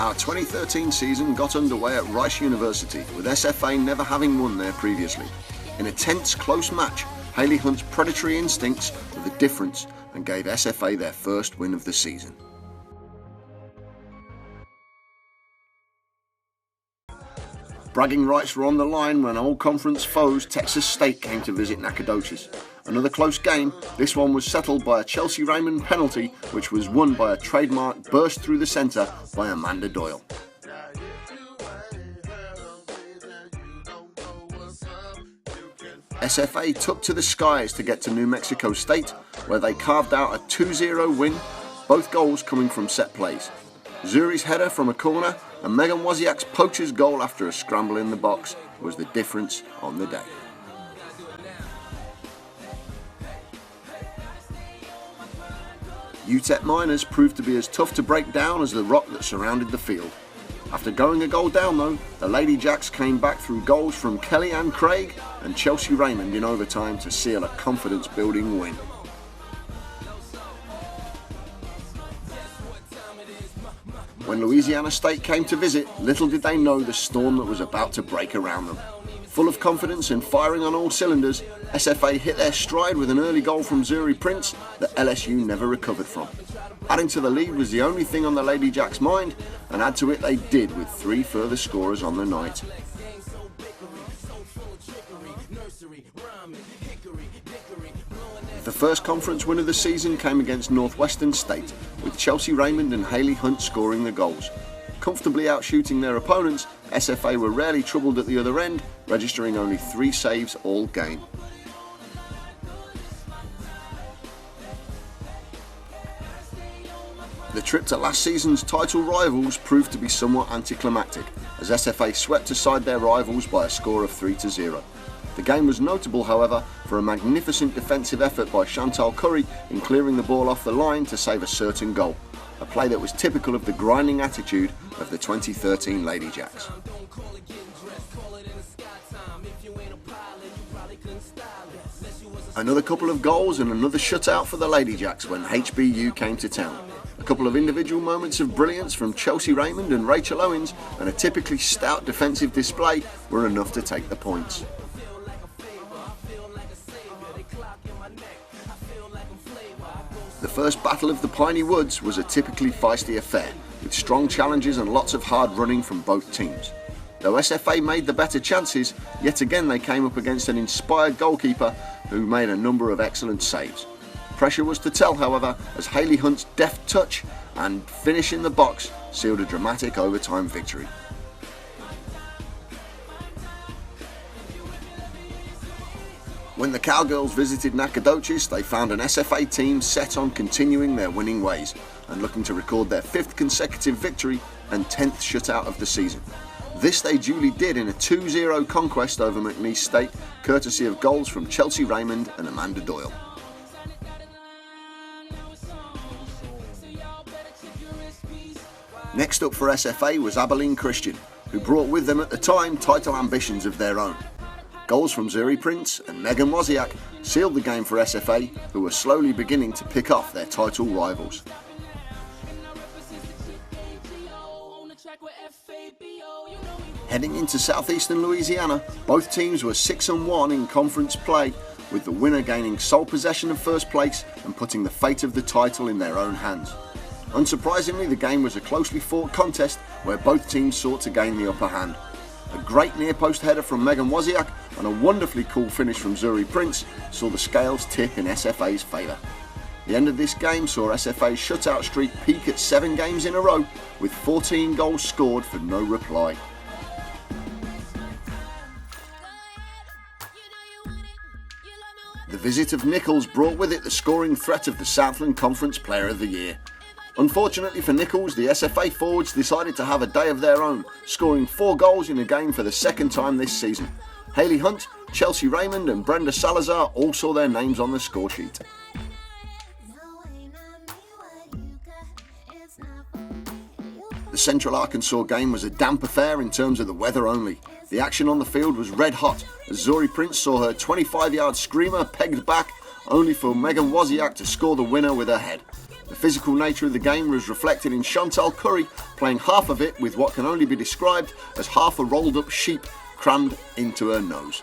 Our 2013 season got underway at Rice University, with SFA never having won there previously. In a tense, close match, Hayley Hunt's predatory instincts were the difference and gave SFA their first win of the season. Bragging rights were on the line when old conference foes Texas State came to visit Nacogdoches. Another close game, this one was settled by a Chelsea Raymond penalty, which was won by a trademark burst through the centre by Amanda Doyle. SFA took to the skies to get to New Mexico State, where they carved out a 2-0 win, both goals coming from set plays. Zuri's header from a corner and Megan Wozniak's poacher's goal after a scramble in the box was the difference on the day. UTEP Miners proved to be as tough to break down as the rock that surrounded the field. After going a goal down though, the Lady Jacks came back through goals from Kelly Ann Craig and Chelsea Raymond in overtime to seal a confidence-building win. When Louisiana State came to visit, little did they know the storm that was about to break around them. Full of confidence and firing on all cylinders, SFA hit their stride with an early goal from Zuri Prince that LSU never recovered from. Adding to the lead was the only thing on the Lady Jacks' mind, and add to it they did with 3 further scorers on the night. The first conference win of the season came against Northwestern State, with Chelsea Raymond and Hayley Hunt scoring the goals. Comfortably outshooting their opponents, SFA were rarely troubled at the other end, registering only 3 saves all game. The trip to last season's title rivals proved to be somewhat anticlimactic, as SFA swept aside their rivals by a score of 3-0. The game was notable, however, for a magnificent defensive effort by Chantal Curry in clearing the ball off the line to save a certain goal, a play that was typical of the grinding attitude of the 2013 Lady Jacks. Another couple of goals and another shutout for the Lady Jacks when HBU came to town. A couple of individual moments of brilliance from Chelsea Raymond and Rachel Owens and a typically stout defensive display were enough to take the points. The first battle of the Piney Woods was a typically feisty affair, with strong challenges and lots of hard running from both teams. Though SFA made the better chances, yet again they came up against an inspired goalkeeper who made a number of excellent saves. Pressure was to tell, however, as Hayley Hunt's deft touch and finish in the box sealed a dramatic overtime victory. When the Cowgirls visited Nacogdoches, they found an SFA team set on continuing their winning ways and looking to record their 5th consecutive victory and 10th shutout of the season. This they duly did in a 2-0 conquest over McNeese State, courtesy of goals from Chelsea Raymond and Amanda Doyle. Next up for SFA was Abilene Christian, who brought with them at the time title ambitions of their own. Goals from Zuri Prince and Megan Wozniak sealed the game for SFA, who were slowly beginning to pick off their title rivals. Heading into southeastern Louisiana, both teams were 6-1 in conference play, with the winner gaining sole possession of first place and putting the fate of the title in their own hands. Unsurprisingly, the game was a closely fought contest where both teams sought to gain the upper hand. A great near-post header from Megan Wozniak and a wonderfully cool finish from Zuri Prince saw the scales tip in SFA's favour. The end of this game saw SFA's shutout streak peak at 7 games in a row, with 14 goals scored for no reply. The visit of Nichols brought with it the scoring threat of the Southland Conference Player of the Year. Unfortunately for Nichols, the SFA forwards decided to have a day of their own, scoring 4 goals in a game for the second time this season. Hayley Hunt, Chelsea Raymond and Brenda Salazar all saw their names on the score sheet. The Central Arkansas game was a damp affair in terms of the weather only. The action on the field was red hot as Zuri Prince saw her 25-yard screamer pegged back, only for Megan Wozniak to score the winner with her head. The physical nature of the game was reflected in Chantal Curry playing half of it with what can only be described as half a rolled up sheep crammed into her nose.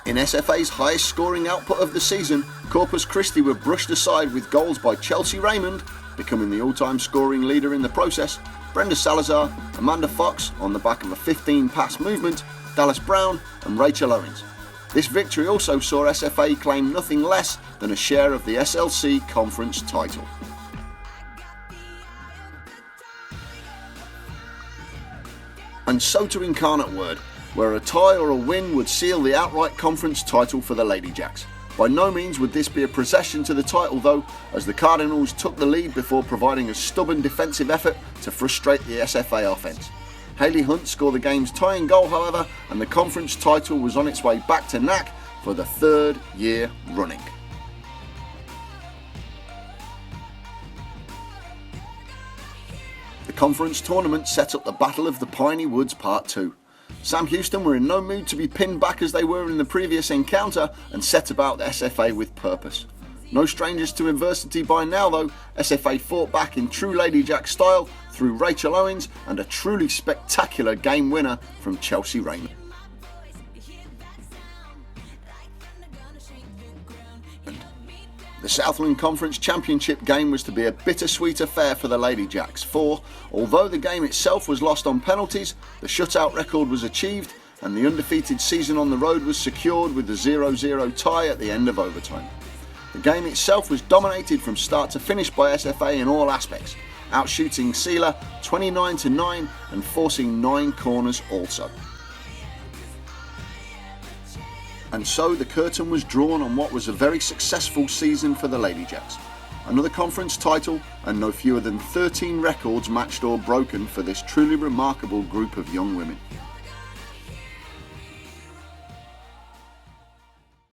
In SFA's highest scoring output of the season, Corpus Christi were brushed aside with goals by Chelsea Raymond, becoming the all-time scoring leader in the process, Brenda Salazar, Amanda Fox on the back of a 15-pass movement, Dallas Brown and Rachel Owens. This victory also saw SFA claim nothing less than a share of the SLC conference title. And so to Incarnate Word, where a tie or a win would seal the outright conference title for the Lady Jacks. By no means would this be a procession to the title though, as the Cardinals took the lead before providing a stubborn defensive effort to frustrate the SFA offence. Hayley Hunt scored the game's tying goal however, and the conference title was on its way back to NAC for the third year running. The conference tournament set up the Battle of the Piney Woods Part 2. Sam Houston were in no mood to be pinned back as they were in the previous encounter and set about the SFA with purpose. No strangers to adversity by now though, SFA fought back in true Lady Jack style through Rachel Owens and a truly spectacular game winner from Chelsea Raymond. The Southland Conference Championship game was to be a bittersweet affair for the Lady Jacks, for although the game itself was lost on penalties, the shutout record was achieved and the undefeated season on the road was secured with the 0-0 tie at the end of overtime. The game itself was dominated from start to finish by SFA in all aspects, outshooting Sealer 29-9 and forcing 9 corners also. And so the curtain was drawn on what was a very successful season for the Lady Jacks. Another conference title and no fewer than 13 records matched or broken for this truly remarkable group of young women.